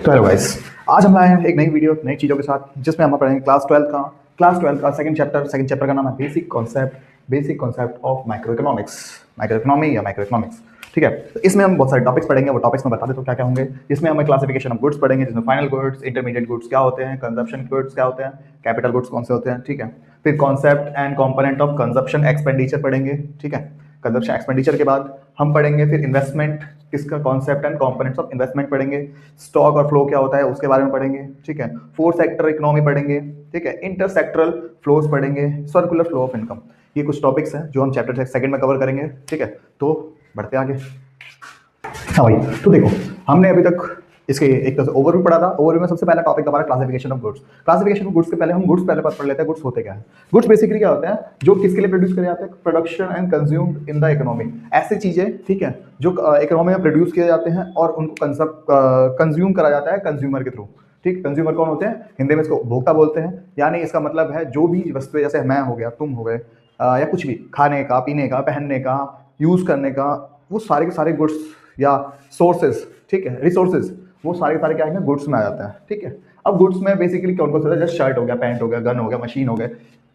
तो hello guys, आज हम आए हैं एक नई वीडियो नई चीज़ों के साथ जिसमें हम पढ़ेंगे क्लास 12 का सेकंड चैप्टर का नाम है basic concept of micro economics, micro economy या माइक्रो इकोनॉमिक्स। ठीक है, तो इसमें हम बहुत सारे टॉपिक्स पढ़ेंगे। वो टॉपिक्स में बता देता हूँ क्या क्या होंगे। इसमें हमें क्लासिफिकेशन ऑफ गुड्स पढ़ेंगे, जिसमें फाइनल गुड्स, इंटरमीडिएट गुड्स क्या होते हैं, कंजप्शन गुड्स क्या होते हैं, कैपिटल गुड्स कौन से होते हैं। ठीक है, फिर concept and component of consumption expenditure पढ़ेंगे। ठीक है, कंजप्शन एक्सपेंडिचर के बाद हम पढ़ेंगे फिर इन्वेस्टमेंट, किसका concept and components of investment पढ़ेंगे। स्टॉक और फ्लो क्या होता है उसके बारे में पढ़ेंगे। ठीक है, फोर सेक्टर इकोनॉमी पढ़ेंगे। ठीक है, इंटरसेक्टरल फ्लोज पढ़ेंगे, सर्कुलर फ्लो ऑफ इनकम। ये कुछ टॉपिक्स हैं जो हम चैप्टर सेकंड में कवर करेंगे। ठीक है, तो बढ़ते आगे। हाँ भाई, तो देखो हमने अभी तक इसके एक तरह से ओवरव्यू पढ़ा था। ओवरव्यू में सबसे पहला टॉपिक हमारा classification of goods. Classification of goods के पहले हम गुड्स पहले पढ़ लेते हैं। गुड्स होते क्या है? गुड्स बेसिकली क्या होते हैं? जो किसके लिए प्रोड्यूस किए जाते हैं? Production and consumed in the economy. ऐसी चीजें, ठीक है, जो इकोनॉमी में प्रोड्यूस किए जाते हैं और उनको कंज्यूम करा जाता है कंज्यूमर के थ्रू। ठीक, कंज्यूमर कौन होते हैं? हिंदी में इसको उपभोक्ता बोलते हैं। यानी इसका मतलब है जो भी वस्तुएं, जैसे मैं हो गया, तुम हो गए, या कुछ भी खाने का, पीने का, पहनने का, यूज करने का, वो सारे के सारे गुड्स या सोर्सेज, ठीक है, रिसोर्सेज, वो सारे के सारे क्या है, गुड्स में आ जाता है। ठीक है, अब गुड्स में बेसिकली कौन कौन सा? जैसे शर्ट हो गया, पैंट हो गया, गन हो गया, मशीन हो गए,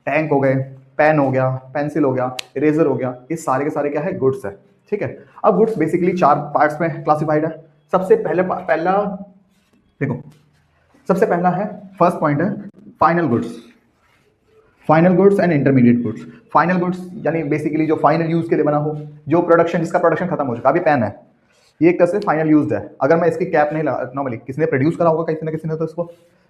टैंक हो गए, पेन हो गया, पेंसिल हो गया, इरेजर हो गया, ये सारे के सारे क्या है, गुड्स है। ठीक है, अब गुड्स बेसिकली चार पार्ट्स में क्लासिफाइड है। सबसे पहला देखो, सबसे पहला है, फर्स्ट पॉइंट है final goods. Final goods and intermediate goods. Final goods यानी बेसिकली जो फाइनल यूज के लिए बना हो, जो प्रोडक्शन, जिसका प्रोडक्शन खत्म हो चुका। अभी पेन है, ये एक तरह से फाइनल यूज्ड है। अगर मैं इसकी कैप नहीं लगा, नॉर्मली किसी ने प्रोड्यूस करा होगा, किसी ने तो इसको,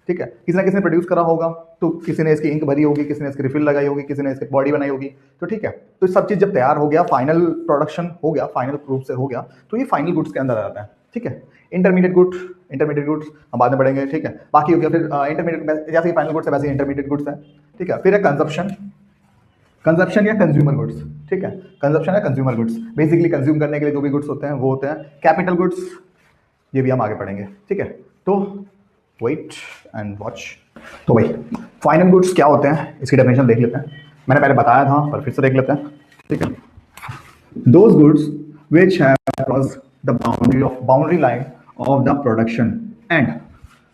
ठीक है, किसी ने प्रोड्यूस करा होगा, तो किसी ने इसकी इंक भरी होगी, किसी ने इसकी रिफिल लगाई होगी, किसी ने इसकी बॉडी बनाई होगी। तो ठीक है, तो सब चीज़ जब तैयार हो गया, फाइनल प्रोडक्शन हो गया, फाइनल रूप से हो गया, तो ये फाइनल गुड्स के अंदर आ जाता है। ठीक है, इंटरमीडिएट गुड्स हम बाद में बढ़ेंगे। ठीक है, बाकी हो गया फिर इंटरमीडिएट, जैसे फाइनल गुड्स है वैसे इंटरमीडिएट गुड्स है। ठीक है, फिर है कंजप्शन या कंज्यूमर गुड्स। ठीक है, कंजप्शन या कंज्यूमर गुड्स, बेसिकली कंज्यूम करने के लिए जो भी गुड्स होते हैं वो होते हैं। कैपिटल गुड्स, ये भी हम आगे पढ़ेंगे। ठीक है, तो वेट एंड वॉच। तो भाई फाइनल गुड्स क्या होते हैं, इसकी डेफिनेशन देख लेते हैं। मैंने पहले बताया था पर फिर से देख लेते हैं। ठीक है, those goods which have cross the boundary line of the production and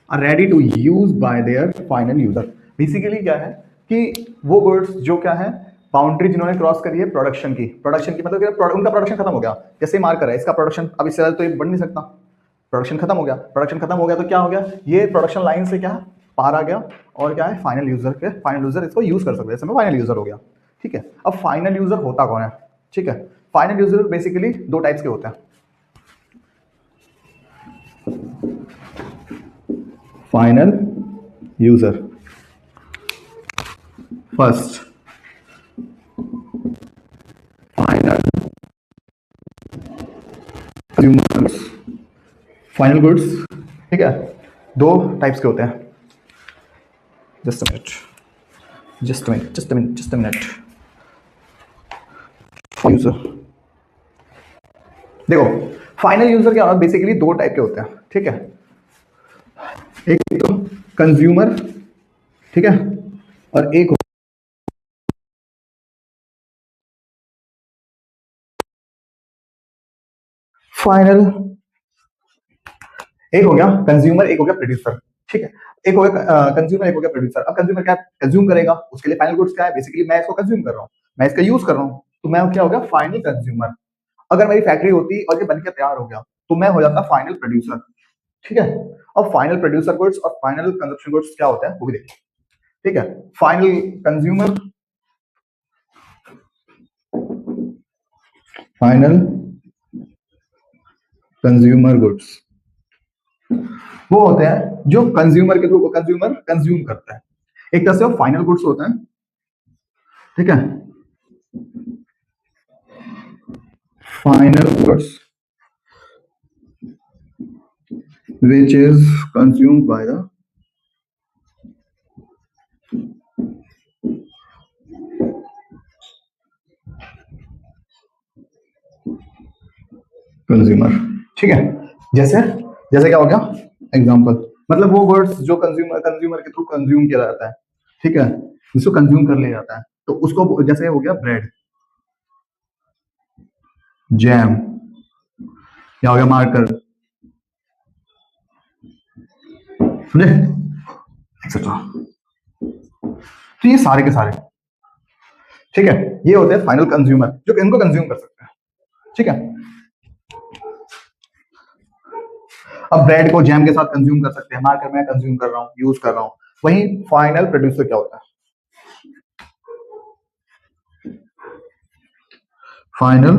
are ready to use by their final user. Basically क्या है कि वो गुड्स जो क्या है, बाउंड्री जिन्होंने क्रॉस करी है प्रोडक्शन की मतलब कि उनका प्रोडक्शन खत्म हो गया। जैसे मार्कर है, इसका प्रोडक्शन अब इससे तो ये बढ़ नहीं सकता, प्रोडक्शन खत्म हो गया तो क्या हो गया, ये प्रोडक्शन लाइन से क्या पार आ गया और क्या है, फाइनल यूजर इसको यूज कर सकते हैं। जैसे में फाइनल यूजर हो गया। ठीक है, अब फाइनल यूजर होता कौन है? ठीक है, फाइनल यूजर बेसिकली दो टाइप्स के होते हैं। Final user, first final goods. ठीक है, दो टाइप्स के होते हैं। Just a minute. यूजर, देखो फाइनल यूजर क्या होता है, बेसिकली दो टाइप के होते हैं। ठीक है, एक तो कंज्यूमर, ठीक है, और एक फाइनल, एक हो गया कंज्यूमर, एक हो गया प्रोड्यूसर। ठीक है, एक हो गया कंज्यूमर, एक हो गया प्रोड्यूसर। अब कंज्यूमर क्या कंज्यूम करेगा, उसके लिए फाइनल गुड्स क्या है, बेसिकली मैं इसको कंज्यूम कर रहा हूँ, मैं इसका यूज कर रहा हूँ, तो मैं क्या हो गया, फाइनल कंज्यूमर। अगर मेरी फैक्ट्री होती और ये बनकर तैयार हो गया तो मैं हो जाता फाइनल प्रोड्यूसर। ठीक है, अब फाइनल प्रोड्यूसर गुड्स और फाइनल कंजप्शन गुड्स क्या होता है वो भी देखिए। ठीक है, final consumer, final consumer goods वो होते हैं जो कंज्यूमर के थ्रू कंज्यूमर कंज्यूम करता है। एक तरह से वो फाइनल गुड्स होते हैं। ठीक है, final goods which is consumed by the consumer. ठीक है, जैसे जैसे क्या हो गया, एग्जांपल, मतलब वो वर्ड्स जो कंज्यूमर के थ्रू कंज्यूम किया जाता है। ठीक है, जिसको कंज्यूम कर लिया जाता है, तो उसको जैसे हो गया ब्रेड, जैम, या हो गया मार्कर, समझे, एक्सेट्रा। तो ये सारे के सारे, ठीक है, ये होते हैं फाइनल कंज्यूमर जो इनको कंज्यूम कर सकते हैं, ठीक है। अब ब्रेड को जैम के साथ कंज्यूम कर सकते हैं, मार्कर मैं कंज्यूम कर रहा हूँ, यूज कर रहा हूँ। वहीं फाइनल प्रोड्यूसर क्या होता है? फाइनल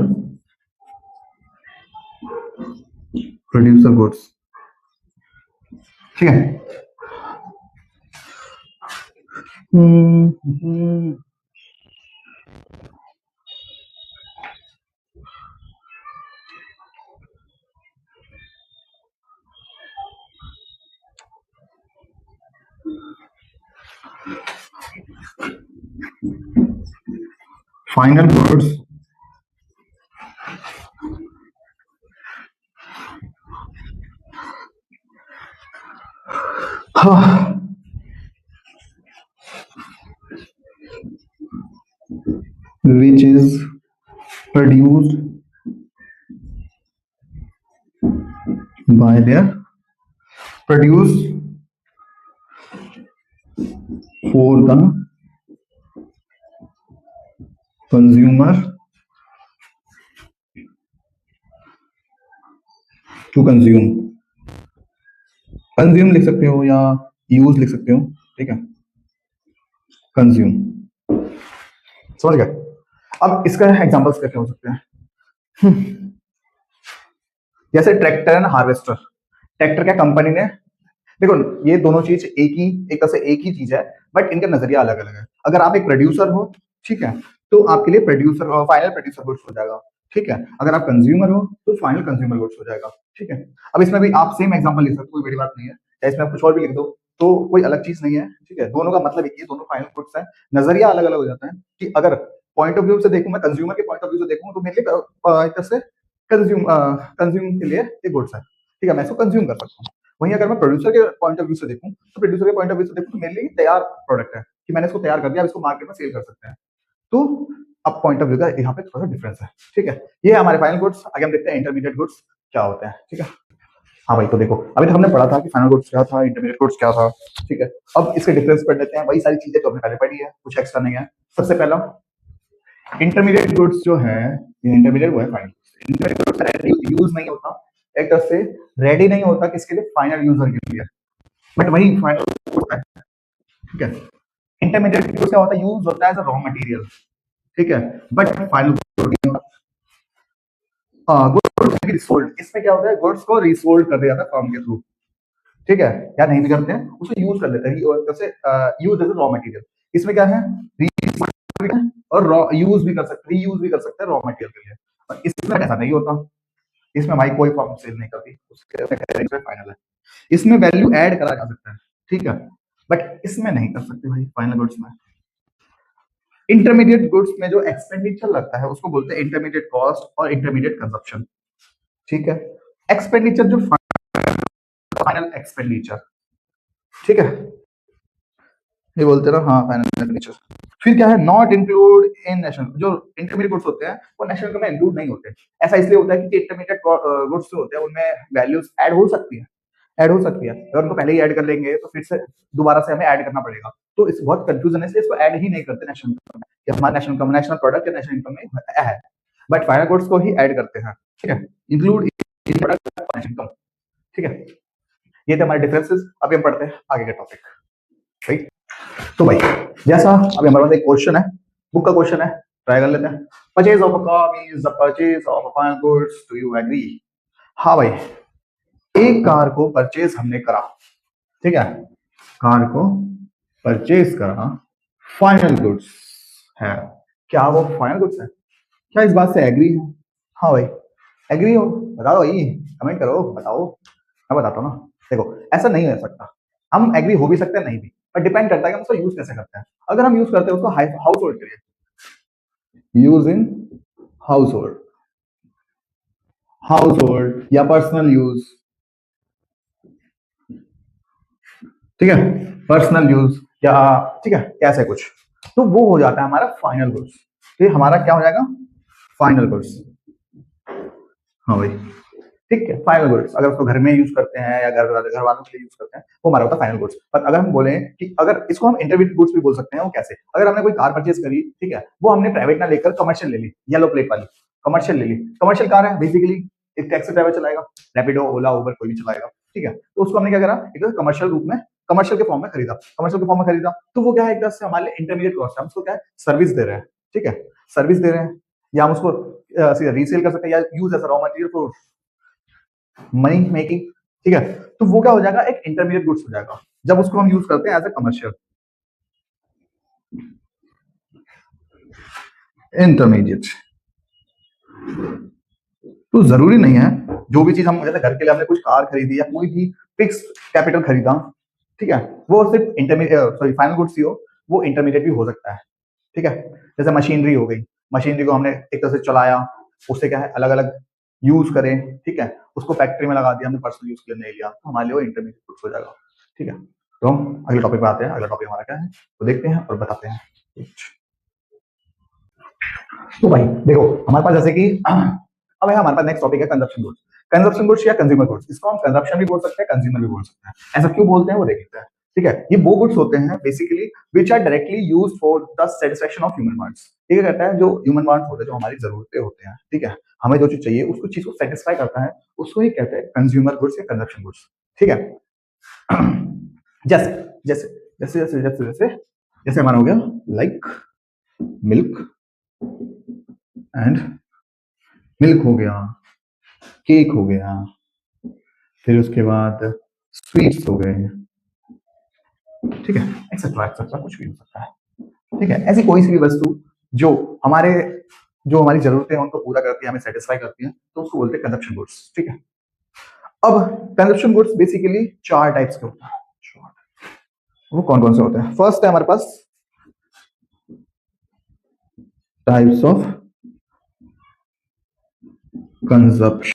प्रोड्यूसर गुड्स, ठीक है। Final goods which is produced by their produced for the consumer to consume, consume लिख सकते हो या यूज लिख सकते हो, ठीक है, कंज्यूम, समझ गए। अब इसका एग्जांपल्स कैसे हो सकते हैं? जैसे ट्रैक्टर एंड हार्वेस्टर। ट्रैक्टर क्या कंपनी ने, देखो ये दोनों चीज एक तरह से एक ही चीज है, बट इनका नजरिया अलग अलग है। अगर आप एक प्रोड्यूसर हो, ठीक है, तो आपके लिए प्रोड्यूसर फाइनल प्रोड्यूसर गुड्स हो जाएगा, ठीक है। अगर आप कंज्यूमर हो तो फाइनल कंज्यूमर गुड्स हो जाएगा, ठीक है। अब इसमें भी आप सेम एग्जांपल लिख सकते हो, कोई बड़ी बात नहीं है, या इसमें आप कुछ और भी लिख दो, तो कोई अलग चीज नहीं है, ठीक है। दोनों का मतलब एक ही है, दोनों फाइनल गुड्स है, नजरिया अलग अलग हो जाता है। कि अगर पॉइंट ऑफ व्यू से देखूं, मैं कंज्यूमर के पॉइंट ऑफ व्यू से देखूं, तो मेरे लिए एक तरह से कंज्यूम के लिए ये गुड्स है, ठीक है, मैं इसको कंज्यूम कर सकता हूँ। वहीं अगर मैं प्रोड्यूसर के पॉइंट ऑफ व्यू से देखूं, तो प्रोड्यूसर के पॉइंट ऑफ व्यू से देखूं तो मेरे लिए तैयार प्रोडक्ट है, कि मैंने इसको तैयार कर दिया, अब इसको मार्केट में सेल कर सकते हैं। तो अब पॉइंट ऑफ व्यू का यहाँ पे थोड़ा सा डिफरेंस है, ठीक है। ये है हमारे फाइनल गुड्स। आगे हम देखते हैं इंटरमीडिएट गुड्स क्या होते हैं, ठीक है। हाँ भाई, तो देखो अभी तक हमने पढ़ा था कि फाइनल गुड्स क्या था, इंटरमीडिएट गुड्स क्या था, ठीक है। अब इसके डिफरेंस पढ़ लेते हैं, वही सारी चीजें जो हमने पहले पढ़ी है, कुछ एक्स्ट्रा नहीं है। सबसे पहला इंटरमीडिएट गुड्स जो है, इंटरमीडिएट वो है फाइनल। इंटरमीडिएट गुड्स यूज नहीं होता, एक तरह से रेडी नहीं होता किसके लिए, फाइनल यूजर के लिए, बट वही फाइनल होता है, ठीक है। इंटरमीडिएट गुड्स क्या होता है, यूज होता है एज अ रॉ मटेरियल, ठीक है, बट फाइनल गुड्स रिसोल्ड। इसमें क्या होता है, गुड्स को रिसोल्ड कर दिया जाता है फर्म के थ्रू, ठीक है, या नहीं भी करते हैं उसको यूज कर लेते हैं, जैसे use as a raw material. इसमें क्या है, और रॉ यूज भी कर सकते, रीयूज भी कर सकते हैं रॉ मटेरियल के लिए। और इसमें ऐसा नहीं होता, इसमें भाई कोई फर्म सेल नहीं करती, उसके फाइनल है। इसमें वैल्यू ऐड करा जा सकता है, ठीक है, बट इसमें नहीं कर सकते भाई फाइनल गुड्स में। इंटरमीडिएट गुड्स में जो एक्सपेंडिचर लगता है उसको बोलते हैं इंटरमीडिएट कॉस्ट और इंटरमीडिएट कंजप्शन, ठीक है। एक्सपेंडिचर जो फाइनल एक्सपेंडिचर, ठीक है, ये बोलते हैं ना, हाँ फाइनल एक्सपेंडिचर। फिर क्या है, नॉट इंक्लूड इन नेशनल। जो इंटरमीडिएट गुड्स होते हैं वो नेशनल इनकम में इंक्लूड नहीं होते। ऐसा इसलिए होता है कि इंटरमीडिएट गुड्स जो होते हैं उनमें वैल्यूज ऐड हो सकती है, ऐड हो सकती है। अगर उनको पहले ही ऐड कर लेंगे तो फिर से दोबारा से हमें ऐड करना पड़ेगा, तो इस बहुत कंफ्यूजन है, इसलिए इसको ऐड ही नहीं करते नेशनल इनकम में, कि हमारा नेशनल इनकम, नेशनल प्रोडक्ट या नेशनल इनकम में है, बट फाइनल गुड्स को ही ऐड करते हैं, ठीक है, include in product national income, ठीक है। ये थे हमारे डिफरेंसेस। अभी हम पढ़ते हैं आगे के टॉपिक, राइट। तो भाई जैसा अभी हमारे पास एक क्वेश्चन है, बुक का क्वेश्चन है, ट्राई कर लेते हैं। Purchase of a car means the purchase of a final goods, do you agree? हाँ भाई, एक कार को परचेज हमने करा, ठीक है, कार को परचेज करा, फाइनल गुड्स है, क्या वो फाइनल गुड्स है? क्या इस बात से एग्री है? हाँ भाई, एग्री हो बताओ भाई, कमेंट करो, बताओ, मैं बताता हूँ ना। देखो ऐसा नहीं हो सकता, हम एग्री हो भी सकते हैं नहीं भी, पर डिपेंड करता है कि हम उसको यूज कैसे करते हैं। अगर हम यूज करते हैं उसको हाउस होल्ड के लिए, use in house hold, house hold या पर्सनल यूज, ठीक है, पर्सनल यूज या, ठीक है, कैसे कुछ, तो वो हो जाता है हमारा फाइनल गुड्स। तो ये हमारा क्या हो जाएगा, फाइनल गुड्स। हाँ भाई, ठीक है, फाइनल गुड्स। अगर उसको घर में यूज करते हैं या घर वालों के लिए यूज करते हैं वो हमारा होता है फाइनल गुड्स। पर अगर हम बोले कि अगर इसको हम इंटरमीडिएट गुड्स भी बोल सकते हैं, वो कैसे? अगर हमने कोई कार परचेज करी, ठीक है, वो हमने प्राइवेट ना लेकर कमर्शियल ले ली, येलो प्लेट वाली कमर्शियल ले ली। कमर्शियल कार है बेसिकली, एक टैक्सी ड्राइवर चलाएगा, रैपिडो, ओला, उबर कोई भी चलाएगा, ठीक है। तो उसको हमने क्या करा, एक कमर्शियल रूप में, कमर्शियल के फॉर्म में खरीदा, कमर्शियल के फॉर्म में खरीदा, तो वो क्या है, एक तरह से हमारे लिए इंटरमीडिएट कॉस्ट है, हम उसको क्या है, सर्विस दे रहे हैं, ठीक है, सर्विस दे रहे हैं, या हम उसको सीधा रीसेल कर सकते हैं, या use as raw material for money making, ठीक है। तो वो क्या हो जाएगा, एक इंटरमीडिएट गुड्स हो जाएगा जब उसको हम यूज करते हैं एज ए कमर्शियल। इंटरमीडिएट तो जरूरी नहीं है, जो भी चीज हम जैसे घर के लिए हमने कुछ कार खरीदी या कोई भी फिक्स कैपिटल खरीदा, ठीक है, वो सिर्फ इंटरमीडिएट सॉरी फाइनल गुड्स ही हो, वो इंटरमीडिएट भी हो सकता है, ठीक है। जैसे मशीनरी हो गई, मशीनरी को हमने एक तरह से चलाया, उससे क्या है अलग अलग यूज करें, ठीक है, उसको फैक्ट्री में लगा दिया, हमने पर्सनल यूज के लिए नहीं लिया, तो हमारे लिए वो इंटरमीडिएट गुड्स हो जाएगा, ठीक है। तो हम अगले टॉपिक पे आते हैं, अगला टॉपिक हमारा क्या है तो देखते हैं और बताते हैं। तो भाई देखो हमारे पास जैसे कि अब है हमारे पास नेक्स्ट टॉपिक है कंजप्शन गुड्स। कंजप्शन गुड्स या कंज्यूमर गुड्स, इसको हम कंजप्शन भी बोल सकते हैं, कंज्यूमर भी बोल सकते हैं। ऐसा क्यों बोलते हैं वो देखते हैं, ठीक है। ये वो गुड्स होते हैं basically which are directly used for the satisfaction of human wants. ये क्या कहता है, जो ह्यूमन वांट्स होते हैं, जो हमारी जरूरतें होते हैं, ठीक है, हमें जो चीज चाहिए उसको चीज को सेटिस्फाई करता है, उसको ही कहते हैं कंज्यूमर गुड्स या कंजप्शन गुड्स, ठीक है। जैसे जैसे जैसे जैसे जैसे जैसे जैसे हमारा हो गया लाइक मिल्क एंड मिल्क हो गया, केक हो गया, फिर उसके बाद स्वीट्स हो गए, ठीक है, एक्सेट्रा एक्सेट्रा कुछ भी हो सकता है, ठीक है। ऐसी कोई सी भी वस्तु जो हमारे जो हमारी जरूरतें हैं उनको पूरा करती है, हमें सेटिस्फाई करती है, तो उसको बोलते हैं कंजप्शन गुड्स, ठीक है। अब कंजप्शन गुड्स बेसिकली चार टाइप्स के होते हैं। वो कौन कौन से होते हैं? फर्स्ट है हमारे पास types of consumption,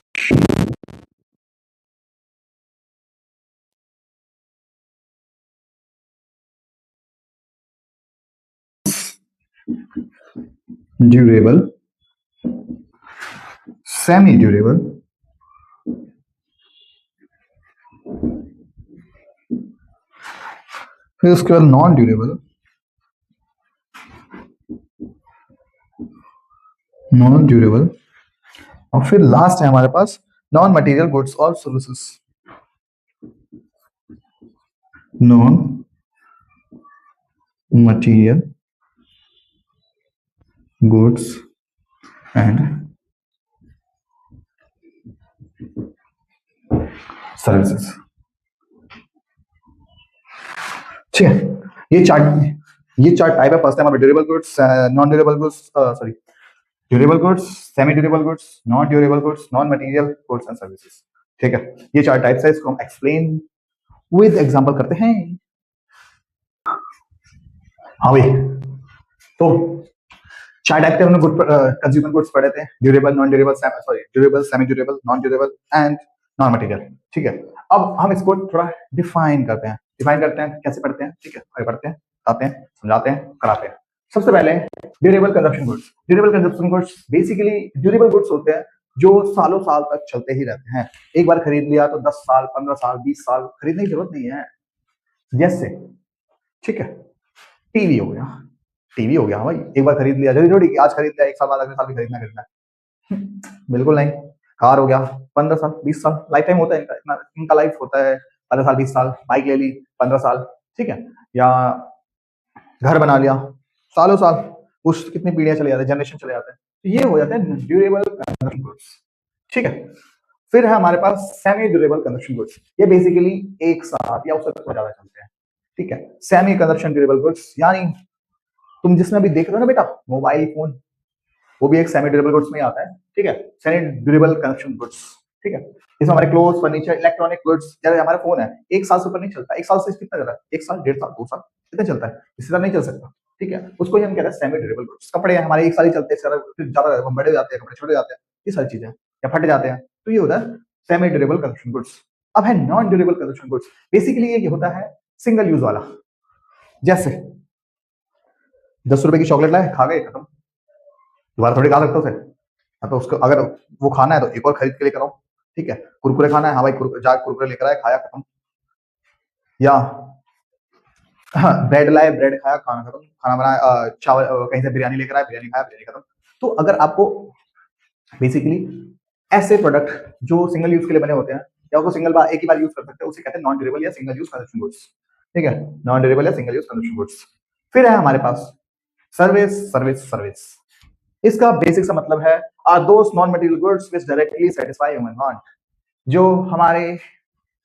durable, semi durable, फिर उसके बाद नॉन ड्यूरेबल, नॉन ड्यूरेबल, और फिर लास्ट है हमारे पास नॉन मटेरियल गुड्स और services, non material goods and services, ठीक है। ये चार टाइप है। फर्स्ट है हमारे durable goods, non durable goods, sorry durable goods, semi durable goods, non durable goods, non material goods and services, ठीक है। ये चार टाइप्स है, इसको हम एक्सप्लेन विद एग्जांपल करते हैं। हाँ भाई, तो चार टाइप के हमने कंज्यूमर गुड्स पढ़े थे, durable, non durable, sorry durable, semi durable, non durable and non material, ठीक है। अब हम इसको थोड़ा डिफाइन करते हैं। डिफाइन करते हैं कैसे पढ़ते हैं, ठीक है, आगे पढ़ते हैं, बताते हैं, समझाते हैं, कराते हैं। सबसे पहले durable consumption goods. Durable consumption goods basically durable goods होते हैं जो सालों साल तक चलते ही रहते हैं। एक बार खरीद लिया तो 10 साल, 15 साल, 20 साल खरीदने की जरूरत नहीं है। जैसे, ठीक है, टीवी हो गया, टीवी हो गया, हाँ भाई, एक बार खरीद लिया, जरूरी थोड़ी कि आज खरीद लिया एक साल बाद अगले साल भी खरीदना है। बिल्कुल नहीं। कार हो गया 15 साल, 20 साल, लाइफ टाइम होता है इनका, इनका लाइफ होता है 15 साल, 20 साल। बाइक ले ली 15 साल, ठीक है, या घर बना लिया सालों साल, उस कितनी पीढ़ियां चले जाते हैं, जनरेशन चले जाते हैं, तो ये हो जाता है ड्यूरेबल कंजप्शन गुड्स, ठीक है। फिर है हमारे पास सेमी ड्यूरेबल कंजप्शन गुड्स। ये बेसिकली एक साथ या उससे थोड़ा ज्यादा चलते हैं, ठीक है। सेमी कंजप्शन ड्यूरेबल गुड्स यानी तुम जिसमें अभी देख रहे हो ना बेटा, मोबाइल फोन, वो भी एक सेमी ड्यूरेबल गुड्स में आता है, ठीक है, सेमी ड्यूरेबल कंजप्शन गुड्स, ठीक है। इसमें हमारे क्लोथ, फर्नीचर, इलेक्ट्रॉनिक गुड्स, जैसे हमारा फोन है, एक साल से ऊपर नहीं चलता। एक साल से कितना चल रहा है, एक साल, 1.5 साल, 2 साल, कितना चलता है, इससे ज्यादा नहीं चल सकता, ठीक है। उसको ही हम कहते हैं सेमी ड्यूरेबल गुड्स। कपड़े हमारे एक साल ही चलते हैं, फिर ज्यादा हम बड़े हो जाते हैं, कपड़े छोटे जाते हैं, ये सारी चीजें, या फट जाते हैं, तो ये होता है सेमी ड्यूरेबल कंजप्शन गुड्स। अब है non durable consumption goods. Basically ये होता है सिंगल यूज वाला। जैसे 10 रुपए की चॉकलेट लाए, खा गए, खत्म, दोबारा थोड़ी खा सकते हो उसे। तो उसको अगर वो खाना है तो एक और खरीद के लेकर आओ, ठीक है। कुरकुरे खाना है, हाँ भाई, जा कुरकुरे लेकर आए, खाया, खत्म। या हाँ, ब्रेड लाए, ब्रेड खाया, खाना खत्म, खाना बनाया, चावल, कहीं से बिरयानी लेकर आया, बिरयानी खाया, बिरयानी खत्म। तो अगर आपको बेसिकली ऐसे प्रोडक्ट जो सिंगल यूज के लिए बने होते हैं या वो सिंगल बार एक ही बार यूज कर सकते हैं, उसे कहते हैं नॉन ड्यूरेबल या सिंगल यूज कंजप्शन गुड्स। ठीक है, नॉन ड्यूरेबल या सिंगल यूज कंजप्शन गुड्स। फिर है हमारे पास सर्विस, सर्विस, सर्विस। इसका बेसिक सा मतलब है are those non material goods which directly satisfy human want, जो हमारे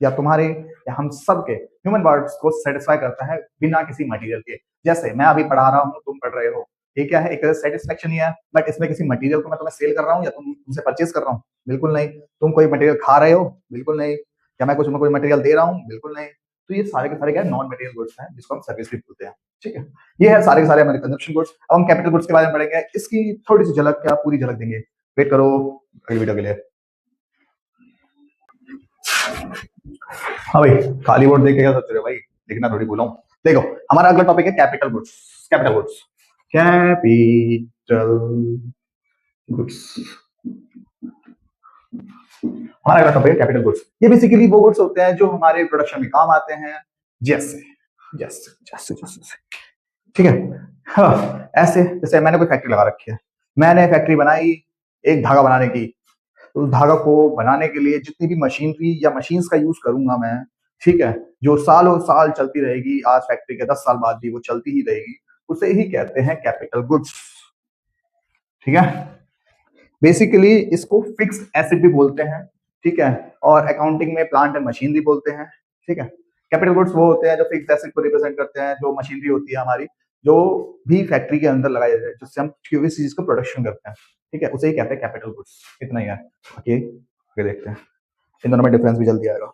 या तुम्हारे या हम सब के ह्यूमन वांट्स को सेटिस्फाई करता है बिना किसी मटेरियल के। जैसे मैं अभी पढ़ा रहा हूँ, तुम पढ़ रहे हो, ये क्या है, एक तरह से सेटिस्फेक्शन ही है, बट इसमें किसी मटेरियल को मैं तुम्हें सेल कर रहा हूँ या तुमसे परचेज कर रहा हूँ, बिल्कुल नहीं। तुम कोई मटेरियल खा रहे हो, बिल्कुल नहीं। या मैं कुछ तुम्हें कोई मटेरियल दे रहा हूँ, बिल्कुल नहीं। तो ये सारे के सारे क्या नॉन मटेरियल गुड्स हैं, जिसको हम सर्विस भी बोलते हैं। ठीक है, ये है सारे के सारे हमारे कंजप्शन गुड्स। अब हम कैपिटल गुड्स के बारे में पढ़ेंगे, इसकी थोड़ी सी झलक, क्या पूरी झलक देंगे, वेट करो अगली वीडियो के लिए। हाँ भाई, खाली बोर्ड देख के क्या सोच रहे हो भाई, लिखना थोड़ी भूला हूं। देखो, हमारा अगला टॉपिक है capital goods. Capital goods, capital goods, हमारा अगला टॉपिक है कैपिटल गुड्स। ये बेसिकली वो गुड्स होते हैं जो हमारे प्रोडक्शन में काम आते हैं, जैसे जैसे जैसे जैसे, ठीक है। हाँ, ऐसे जैसे मैंने कोई फैक्ट्री लगा रखी है, मैंने फैक्ट्री बनाई एक धागा बनाने की। उस धागा को बनाने के लिए जितनी भी मशीनरी या मशीन्स का यूज करूंगा मैं, ठीक है, जो सालों साल चलती रहेगी, आज फैक्ट्री के 10 साल बाद भी वो चलती ही रहेगी, उसे ही कहते हैं कैपिटल गुड्स। ठीक है, बेसिकली इसको फिक्स एसेट भी बोलते हैं, ठीक है, और अकाउंटिंग में प्लांट एंड मशीनरी बोलते हैं। ठीक है, कैपिटल गुड्स वो होते हैं जो फिक्स एसेट को रिप्रेजेंट करते हैं, जो मशीनरी होती है हमारी, जो भी फैक्ट्री के अंदर लगाई जाए, जिससे हम किसी चीज को प्रोडक्शन करते हैं, ठीक है, उसे ही कहते हैं कैपिटल गुड्स। इतना ही है, ओके, आगे देखते हैं, इन दोनों में डिफरेंस भी जल्दी आएगा।